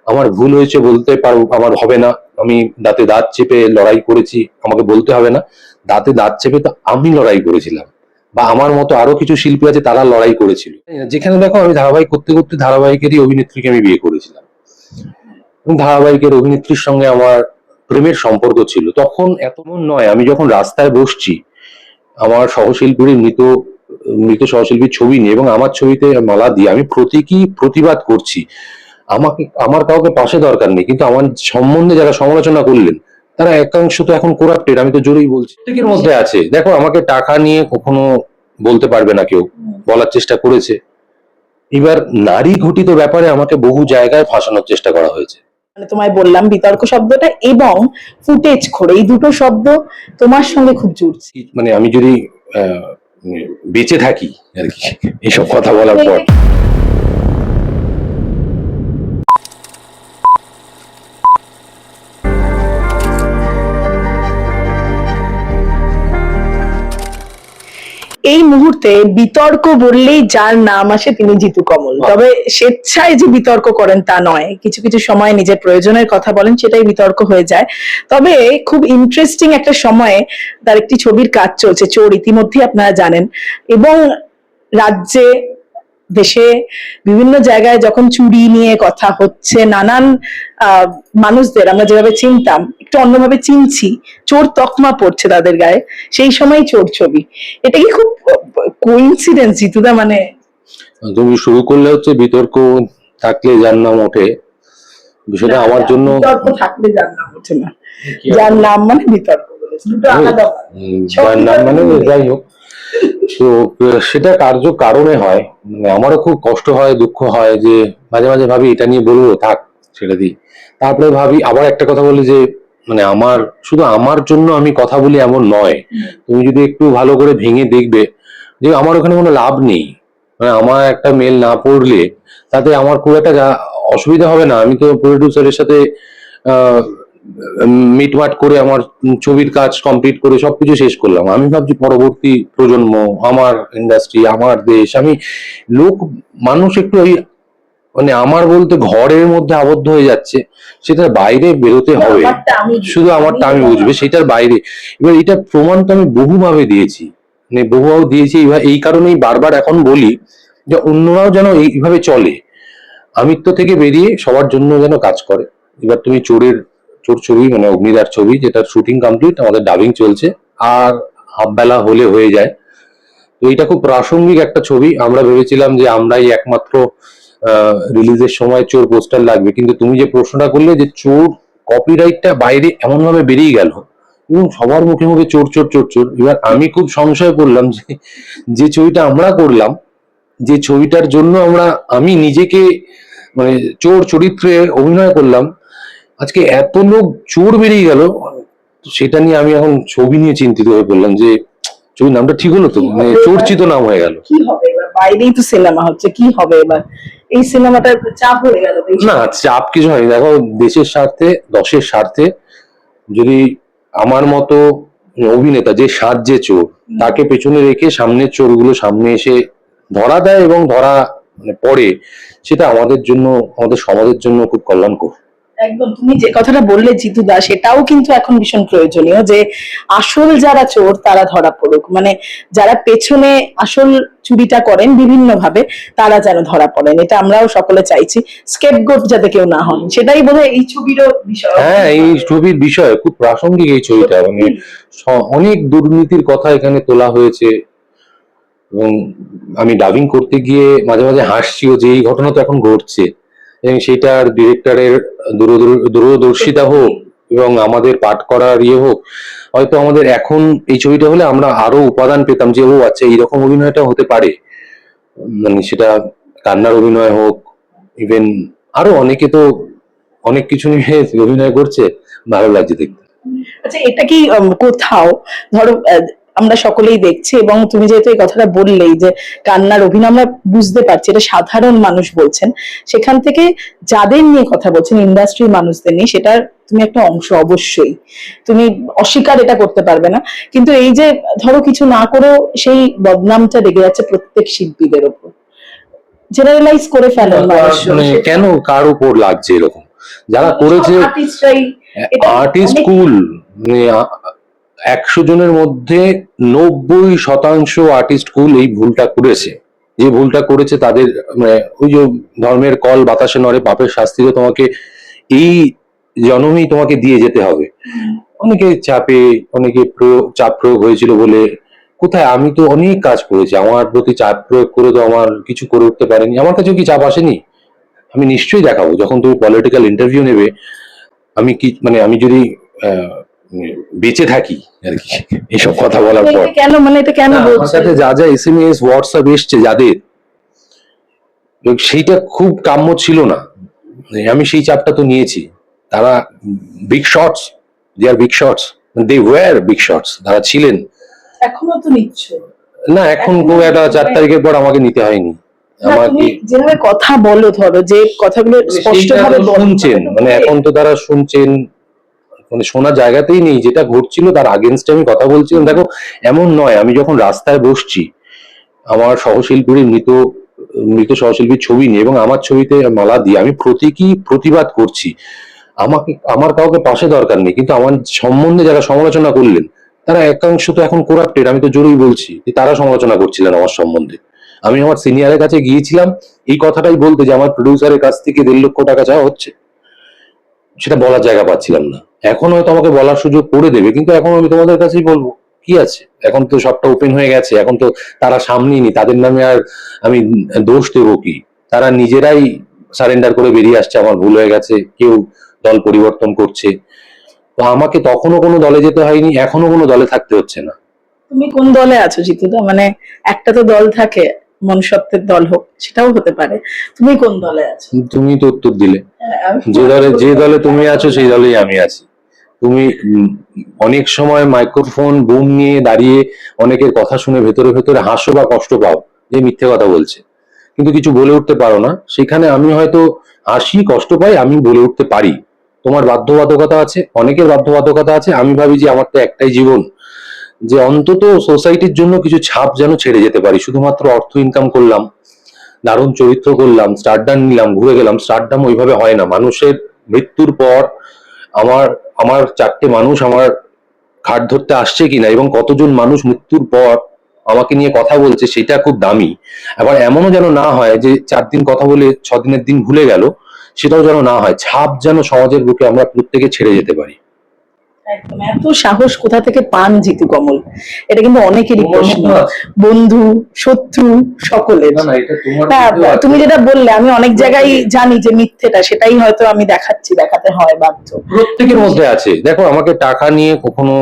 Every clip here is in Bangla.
আমার ভুল হয়েছে বলতে পারবো, আমার হবে না, আমি দাঁতে দাঁত চেপে লড়াই করেছি, আমাকে বলতে হবে না। দাঁতে দাঁত চেপে তো আমি লড়াই করেছিলাম, বা আমার মতো আরো কিছু শিল্পী আছে তারা লড়াই করেছিল। যেখানে দেখো আমি ধারাবাহিক করতে করতে ধারাবাহিকেরই অভিনেত্রীকে আমি বিয়ে করেছিলাম, এবং ধারাবাহিকের অভিনেত্রীর সঙ্গে আমার প্রেমের সম্পর্ক ছিল। তখন এতমন নয়, আমি যখন রাস্তায় বসছি আমার সহশিল্পীর মৃত মৃত সহশিল্পীর ছবি নিয়ে এবং আমার ছবিতে মালা দিয়ে আমি প্রতীকী প্রতিবাদ করছি, আমাকে আমার কাউকে পাশে দরকার নেই, কিন্তু আমার সম্বন্ধে যারা সমালোচনা করলেন তারা একাংশ তো এখন করাপ্টেড, আমি তো জোরেই বলছি। প্রত্যেকের মধ্যে আছে, দেখো আমাকে টাকা নিয়ে কখনো বলতে পারবে না কেউ, বলার চেষ্টা করেছে। এবার নারী ঘটিত ব্যাপারে আমাকে বহু জায়গায় ফাঁসানোর চেষ্টা করা হয়েছে। মানে তোমায় বললাম বিতর্ক শব্দটা এবং ফুটেজ খোর, এই দুটো শব্দ তোমার সঙ্গে খুব জুড়ছে। মানে আমি যদি বেঁচে থাকি আর কি এইসব কথা বলার পর। এই মুহূর্তে বিতর্ক বললেই যার নাম আসে তিনি জিতু কমল। তবে স্বেচ্ছায় যে বিতর্ক করেন তা নয়, কিছু কিছু সময় নিজের প্রয়োজনের কথা বলেন, সেটাই বিতর্ক হয়ে যায়। তবে খুব ইন্টারেস্টিং একটা সময়ে তার একটি ছবির কাজ চলছে, চোর, ইতিমধ্যে আপনারা জানেন। এবং রাজ্যে দেশে বিভিন্ন জায়গায় যখন চুরি নিয়ে কথা হচ্ছে, নানান মানুষদের আমরা যেভাবে চিনতাম একটু অন্যভাবে চিনছি, চোর তকমা পড়ছে তাদের গায়ে, সেই সময় চোর ছবি। এটা কি খুব কোইন্সিডেন্স জিতুদা? মানে তুমি শুরু করলে হচ্ছে বিতর্ক থাকলে যার নাম ওঠে, বিষয়টা আমার জন্য বিতর্ক থাকলে যার নাম ওঠে না, যার নাম মানে বিতর্ক বলেছে, দুটো আলাদা। যার নাম মানে যাই হোক, তো সেটা কারণে হয়। মানে আমারও খুব কষ্ট হয়, দুঃখ হয়, যে মাঝে মাঝে ভাবি এটা নিয়ে বলবো, থাক সেটা দিই। তারপরে ভাবি আবার একটা কথা বলি যে মানে আমার শুধু আমার জন্য আমি কথা বলি এমন নয়, তুমি যদি একটু ভালো করে ভেঙে দেখবে যে আমার ওখানে কোনো লাভ নেই। মানে আমার একটা মেল না পড়লে তাতে আমার খুব একটা অসুবিধা হবে না, আমি তো প্রডিউসারের সাথে মিটমাট করে আমার ছবির কাজ কমপ্লিট করে সবকিছু শেষ করলাম। আমি ভাবছি পরবর্তী প্রজন্ম, আমার ইন্ডাস্ট্রি, আমার দেশ, আমি মানুষ একটু এই মানে আমার বলতে ঘরের মধ্যে আবদ্ধ হয়ে যাচ্ছে, সেটার বাইরে বেরোতে হবে, শুধু আমারটা আমি বুঝবে, সেটার বাইরে। এবার এটা প্রমাণ তো আমি বহুভাবে দিয়েছি, মানে বহুভাবে দিয়েছি। এই কারণেই বারবার এখন বলি যে অন্যরাও যেন এইভাবে চলে, আমিত্ব থেকে বেরিয়ে সবার জন্য যেন কাজ করে। এবার তুমি চোর ছবি মানে অগ্নিদার ছবি, যেটার শুটিং কমপ্লিট, আমাদের ডাবিং চলছে, আর হাফ বেলা হলে হয়ে যায়। তো এটা খুব প্রাসঙ্গিক একটা ছবি। আমরা ভেবেছিলাম যে আমরাই একমাত্র রিলিজের সময় চোর পোস্টার লাগবে, কিন্তু তুমি যে প্রশ্নটা করলে যে চোর কপিরাইটটা বাইরে এমন ভাবে বেরিয়ে গেল এবং সবার মুখে মুখে চোর চোর চোর চোর। এবার আমি খুব সংশয় করলাম যে ছবিটা আমরা করলাম, যে ছবিটার জন্য আমি নিজেকে মানে চোর চরিত্রে অভিনয় করলাম, আজকে এত লোক চোর বেরিয়ে গেল, সেটা নিয়ে আমি এখন ছবি নিয়ে চিন্তিত হয়ে পড়লাম যে ছবির নামটা ঠিক হলো তো, মানে চর্চিত নাম হয়ে গেল। কি হবে এবার? বাইরেই তো সিনেমা হচ্ছে, কি হবে এবার? এই সিনেমাটা চাপ হয়ে গেল। না, চাপ কিছু হয়নি। দেখো, দেশের স্বার্থে, দশের স্বার্থে যদি আমার মতো অভিনেতা যে সাজে চোর, তাকে পেছনে রেখে সামনের চোরগুলো সামনে এসে ধরা দেয় এবং ধরা মানে পড়ে, সেটা আমাদের জন্য, আমাদের সমাজের জন্য খুব কল্যাণকর। একদম, তুমি যে কথাটা বললে জিতুদা, সেটাও কিন্তু এখন ভীষণ প্রয়োজনীয় যে আসল যারা চোর তারা ধরা পড়ুক, মানে যারা পেছনে আসল চুরিটা করেন বিভিন্ন ভাবে তারা যেন ধরা পড়েন, এটা আমরাও সকলে চাইছি। স্কেপগোট যাতে কেউ না হন, সেটাই বোধহয় এই ছবিরও বিষয়। হ্যাঁ, এই ছবির বিষয় খুব প্রাসঙ্গিক এই ছবিটা, মানে অনেক দুর্নীতির কথা এখানে তোলা হয়েছে। এবং আমি ডাবিং করতে গিয়ে মাঝে মাঝে হাসছিও যে এই ঘটনা তো এখন ঘটছে, এবং সেটার ডিরেক্টরের দূরদর্শিতা হোক এবং আমাদের পাঠ করার ইয়ে হোক, হয়তো আমাদের এখন এই ছবিটা হলে আমরা আরো উপাদান পেতাম যে ও আচ্ছা এইরকম অভিনয়টা হতে পারে। মানে সেটা কান্নার অভিনয় হোক, ইভেন আরো অনেকে তো অনেক কিছু নিয়ে অভিনয় করছে, ভালো লাগছে দেখতে। আচ্ছা, এটা কি কোথাও ধরো আমরা সকলেই দেখছি, এবং তুমি যেহেতু এই কথাটা বললেই যে কান্নার অভিনয়, আমরা বুঝতে পারছি এটা সাধারণ মানুষ বলছেন, সেখান থেকে যাদের নিয়ে কথা বলছেন ইন্ডাস্ট্রির মানুষদের নিয়ে, সেটার তুমি একটা অংশ অবশ্যই, তুমি অস্বীকার এটা করতে পারবে না। কিন্তু এই যে ধরো কিছু না করেও সেই বদনামটা লেগে যাচ্ছে প্রত্যেক শিল্পীদের উপর, জেনারেলাইজ করে ফেলেন মানুষ। মানে কেন কার উপর লাগছে এরকম? যারা করেছে আর্টিস্টরাই আর্টিস্ট স্কুল, মানে 100 জনের মধ্যে 90% আর্টিস্ট স্কুল এই ভুলটা করেছে। যে ভুলটা করেছে তাদের, মানে ওই যে ধর্মের কল বাতাসে নড়ে, পাপের শাস্তি তো তোমাকে এই জন্মেই তোমাকে দিয়ে যেতে হবে। অনেকে চাপে, অনেকে চাপ প্রয়োগ হয়েছিল বলে, কোথায়, আমি তো অনেক কাজ করেছি, আমার প্রতি চাপ প্রয়োগ করে তো আমার কিছু করে উঠতে পারেনি। আমার কাছে কি চাপ আসেনি? আমি নিশ্চয়ই দেখাবো, যখন তুমি পলিটিক্যাল ইন্টারভিউ নেবে, আমি কি, মানে আমি যদি বেঁচে থাকি আর কি এইসব কথা বলার পর। কেন, মানে এটা কেন না, আমার বলছো? সাথে যা যা SMS হোয়াটসঅ্যাপ এসছে যাদের, সেইটা খুব কাম্য ছিল না। আমি সেই চাপটা তো নিয়েছি। তারা big shots, they are big shots, they were big shots, তারা ছিলেন। এখনো তো নিচ্ছ না, এখন খুব একটা 4 তারিখের পর আমাকে নিতে হয়নি। না, তুমি যেভাবে কথা বলো, ধরো যে কথাগুলো স্পষ্ট ভাবে শুনছেন, মানে এখন তো তারা শুনছেন, মানে শোনার জায়গাতেই নেই। যেটা ঘটছিল তার আগেনস্টে আমি কথা বলছিলাম। দেখো, এমন নয় আমি যখন রাস্তায় বসছি আমার সহশিল্পীর মৃত মৃত সহশিল্পীর ছবি নিয়ে এবং আমার ছবিতে মালা দিয়ে আমি প্রতীকী প্রতিবাদ করছি। আমাকে, আমার কাউকে পাশে দরকার নেই, কিন্তু আমার সম্বন্ধে যারা সমালোচনা করলেন তারা একাংশ তো এখন করাপ্টেড, আমি তো জোরেই বলছি যে তারা সমালোচনা করছিলেন আমার সম্বন্ধে। আমি আমার সিনিয়রের কাছে গিয়েছিলাম এই কথাটাই বলতে, যে আমার প্রডিউসারের কাছ থেকে 1.5 লক্ষ টাকা চাওয়া হচ্ছে, সেটা বলার জায়গা পাচ্ছিলাম না। এখন হয়তো আমাকে বলার সুযোগ করে দেবে, কিন্তু এখন আমি তোমাদের কাছেই বলবো, কি আছে, এখন তো সবটা ওপেন হয়ে গেছে, এখন তো তারা সামনেই নি, তাদের নামে আর আমি দোষ দেবো কি? তারা নিজেরাই সারেন্ডার করে বেরিয়ে আসছে, আমার ভুল হয়ে গেছে, কেউ দল পরিবর্তন করছে। তো আমাকে তখনও কোনো দলে যেতে হয়নি, এখনো কোনো দলে থাকতে হচ্ছে না। তুমি কোন দলে আছো জিতুদা? মানে একটা তো দল থাকে, মনুষ্যত্বের দল হোক, সেটাও হতে পারে। তুমি কোন দলে আছো? তুমি তো উত্তর দিলে, যে দলে তুমি আছো সেই দলেই আমি আছি। তুমি অনেক সময় মাইক্রোফোন বুম নিয়ে দাঁড়িয়ে অনেকের কথা শুনে ভেতরে ভেতরে হাসো বা কষ্ট পাও যে মিথ্যে কথা বলছে, কিন্তু কিছু বলে উঠতে পারো না। সেখানে আমি হয়তো হাসি, কষ্ট পাই, আমি বলে উঠতে পারি। তোমার বাধ্যবাধকতা আছে, অনেকের বাধ্যবাধকতা আছে। আমি ভাবি যে আমার তো একটাই জীবন, যে অন্তত সোসাইটির জন্য কিছু ছাপ যেন ছেড়ে যেতে পারি। শুধুমাত্র অর্থ ইনকাম করলাম, দারুণ চরিত্র করলাম, স্টারডাম নিলাম, ঘুরে গেলাম, স্টারডাম ওইভাবে হয় না। মানুষের মৃত্যুর পর আমার আমার 4টে মানুষ আমার ঘাট ধরতে আসছে কিনা এবং কতজন মানুষ মৃত্যুর পর আমাকে নিয়ে কথা বলছে, সেটা খুব দামি। আবার এমনও যেন না হয় যে 4 দিন কথা বলে 6 দিনের দিন ভুলে গেল, সেটাও যেন না হয়। ছাপ যেন সমাজের বুকে আমরা প্রত্যেকে ছেড়ে যেতে পারি। একদম। এত সাহস কোথা থেকে পান জিতু কমল? এটা কিন্তু অনেকেরই প্রশ্ন, বন্ধু শত্রু সকলের। না, তুমি যেটা বললে আমি অনেক জায়গায় জানি যে মিথ্যেটা, সেটাই হয়তো আমি দেখাচ্ছি, দেখাতে হয় বাধ্য। প্রত্যেকের মধ্যে আছে। দেখো, আমাকে টাকা নিয়ে কখনো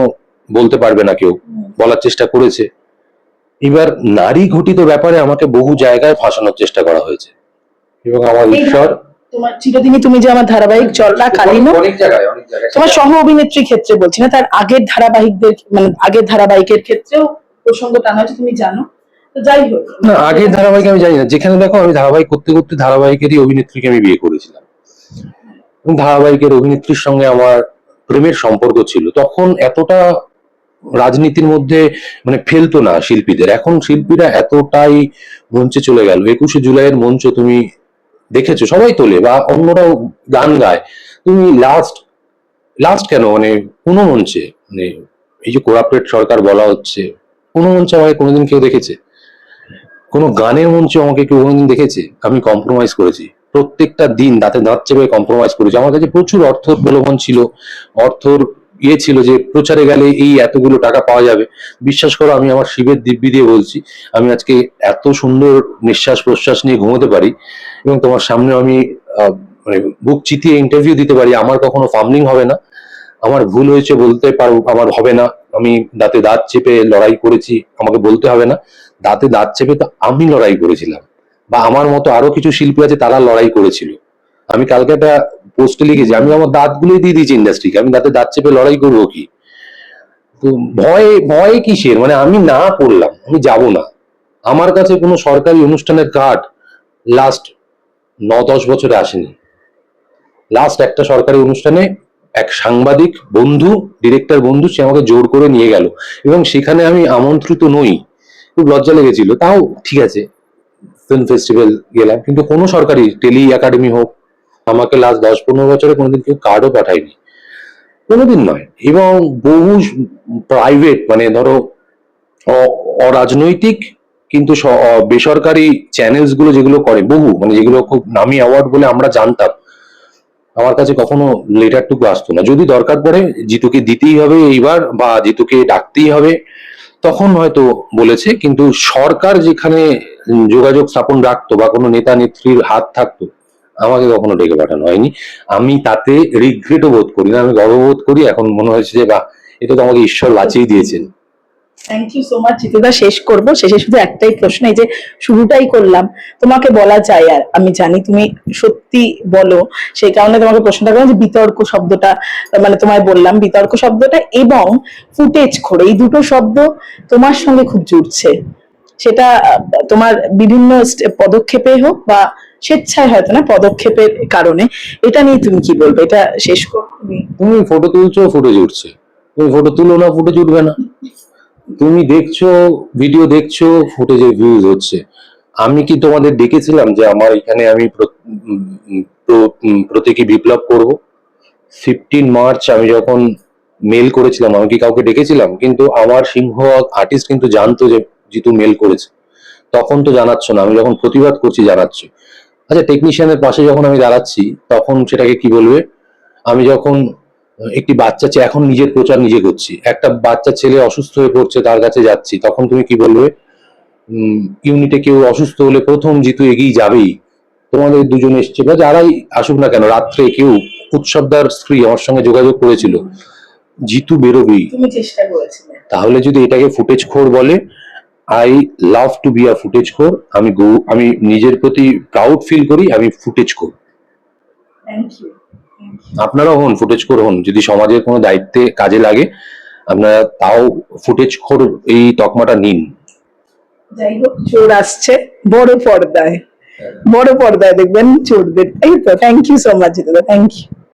বলতে পারবে না কেউ, বলার চেষ্টা করেছে। এবার নারী ঘটিত ব্যাপারে আমাকে বহু জায়গায় ফাঁসানোর চেষ্টা করা হয়েছে, এবং আমার ঈশ্বর, তোমার চিরদিনই তুমি যে আমার ধারাবাহিক চলরা কালিনো, অনেক জায়গায় অনেক জায়গায় তোমার সহ অভিনেত্রীর ক্ষেত্রে বলছি না, তার আগের ধারাবাহিকদের, মানে আগের ধারাবাহিকের ক্ষেত্রেও প্রসঙ্গ টানা হয়েছে, তুমি জানো। তো যাই হোক, না, আগের ধারাবাহিক আমি জানি না। যেখানে দেখো, আমি ধারাবাহিক করতে করতে ধারাবাহিকেরই অভিনেত্রীকে আমি বিয়ে করেছিলাম, ধারাবাহিকের অভিনেত্রীর সঙ্গে আমার প্রেমের সম্পর্ক ছিল। তখন এতটা রাজনীতির মধ্যে মানে ফেলতো না শিল্পীদের। এখন শিল্পীরা এতটাই মঞ্চে চলে গেল। 21শে জুলাইয়ের মঞ্চ তুমি দেখেছো, সবাই তোলে বা অন্যরাও গান গায়। তুমি লাস্ট লাস্ট কেন, মানে কোনো মঞ্চে, মানে এই যে কোরাপ্টেড সরকার বলা হচ্ছে, কোনো মঞ্চে আমাকে কোনোদিন কেউ দেখেছে? কোনো গানের মঞ্চে আমাকে কেউ কোনোদিন দেখেছে? আমি কম্প্রোমাইজ করেছি প্রত্যেকটা দিন, দাঁতে দাঁত চেপে কম্প্রোমাইজ করেছি। আমার কাছে প্রচুর অর্থর প্রলোভন ছিল, অর্থর ছিল যে প্রচারে গেলে এই এতগুলো টাকা পাওয়া যাবে। বিশ্বাস করো, আমি আমার শিবের দিব্যি দিয়ে বলছি, আমি আজকে এত সুন্দর নিঃশ্বাস প্রশ্বাস নিয়ে ঘুমোতে পারি এবং তোমার সামনে আমি মানে বুক চিতিয়ে ইন্টারভিউ দিতে পারি। আমার কখনো ফার্মলিং হবে না। আমার ভুল হয়েছে বলতে পারবো, আমার হবে না। আমি দাঁতে দাঁত চেপে লড়াই করেছি, আমাকে বলতে হবে না। দাঁতে দাঁত চেপে তো আমি লড়াই করেছিলাম, বা আমার মতো আরো কিছু শিল্পী আছে তারা লড়াই করেছিল। আমি কালকে একটা পোস্টে লিখেছি, আমি আমার দাঁতগুলোই দিয়ে দিয়েছি ইন্ডাস্ট্রিকে, আমি দাঁতে দাঁত চেপে লড়াই করবো কি? তো ভয় ভয় কিসের? মানে আমি না করলাম, আমি যাব না। আমার কাছে কোনো সরকারি অনুষ্ঠানের কার্ড লাস্ট 9-10 বছরে আসেনি। লাস্ট একটা সরকারি অনুষ্ঠানে এক সাংবাদিক বন্ধু, ডিরেক্টর বন্ধু, সে আমাকে জোর করে নিয়ে গেল এবং সেখানে আমি আমন্ত্রিত নই। খুব লজ্জা লেগেছিল। তাও ঠিক আছে, ফিল্ম ফেস্টিভ্যাল গেলাম, কিন্তু কোনো সরকারি টেলি একাডেমি হোক, আমাকে লাস্ট 10-15 বছরে কোনোদিন কেউ কার্ডও পাঠায়নি, কোনোদিন নয়। এবং বহু প্রাইভেট মানে ধরো অরাজনৈতিক কিন্তু বেসরকারি চ্যানেলস গুলো যেগুলো করে, বহু মানে যেগুলো খুব নামি অ্যাওয়ার্ড বলে আমরা জানতাম, আমার কাছে কখনো লেটারটুকু আসতো না। যদি দরকার পড়ে জিতুকে দিতেই হবে এইবার বা জিতুকে ডাকতেই হবে তখন হয়তো বলেছে, কিন্তু সরকার যেখানে যোগাযোগ স্থাপন রাখতো বা কোনো নেতা নেত্রীর হাত থাকতো আমাকে কখনো ডেকে পাঠানো হয়নি। আমি তাতে রিগ্রেটও বোধ করি না, আমি গর্ববোধ করি। এখন মনে হয়েছে যে বাহ, এটা তো আমাকে ঈশ্বর বাঁচিয়ে দিয়েছেন। থ্যাংক ইউ সো মাচ জিতুদা। শেষ করব, শেষে শুধু একটাই প্রশ্ন, এই যে শুরুটাই করলাম, তোমাকে বলা যায় আর আমি জানি তুমি সত্যি বলো, সেই কারণে তোমাকে প্রশ্নটা করলাম যে বিতর্ক শব্দটা, মানে তোমায় বললাম বিতর্ক শব্দটা এবং ফুটেজ খোর, এই দুটো শব্দ তোমার সঙ্গে খুব জুড়ছে। সেটা তোমার বিভিন্ন পদক্ষেপে হোক বা স্বেচ্ছায় হয়তো না, পদক্ষেপের কারণে। এটা নিয়ে তুমি কি বলবে? এটা শেষ করো তুমি। তুমি ফটো তুলছো, ফুটেজ উঠছে। তুমি ফটো তুলো না, ফুটেজ উঠবে না। তুমি দেখছো, ভিডিও দেখছো, ফুটেজের ভিউজ হচ্ছে। আমি কি তোমাদের ডেকেছিলাম যে আমার এখানে আমি প্রতীকী বিপ্লব করব? 15 মার্চ আমি যখন মেল করেছিলাম, আমি কি কাউকে ডেকেছিলাম? কিন্তু আমার সিংহ আর্টিস্ট কিন্তু জানতো যে জিতু মেল করেছে, তখন তো জানাচ্ছ না। আমি যখন প্রতিবাদ করছি জানাচ্ছ। আচ্ছা, টেকনিশিয়ানের পাশে যখন আমি দাঁড়াচ্ছি তখন সেটাকে কি বলবে? আমি যখন একটি বাচ্চা এখন নিজের প্রচার নিজে করছি, একটা বাচ্চা ছেলে অসুস্থ হয়ে পড়ছে, তার কাছে যাচ্ছি, তখন তুমি কি বলবে? ইউনিটে কেউ অসুস্থ হলে প্রথম জিতু এগিয়ে যাবেই। তোমাদের দুজন এসছে বা যারাই আসুক না কেন, রাত্রে কেউ, উৎসবদার স্ত্রী আমার সঙ্গে যোগাযোগ করেছিল, জিতু বেরোবেই। তুমি চেষ্টা করেছিলে। তাহলে যদি এটাকে ফুটেজ খোর বলে, I love to be a footage খোর। আমি নিজের প্রতি প্রাউড ফিল করি, আমি ফুটেজ খোর। Thank you. আপনারাও হন ফুটেজ খোর, হন যদি সমাজের কোনো দায়িত্বে কাজে লাগে আপনারা তাও ফুটেজ খোর এই তকমাটা নিন। যাই হোক, চোর আসছে বড় পর্দায়, বড় পর্দায় দেখবেন চোরদের। এই তো, থ্যাংক ইউ সো মাচ জিতুদা, থ্যাংক ইউ।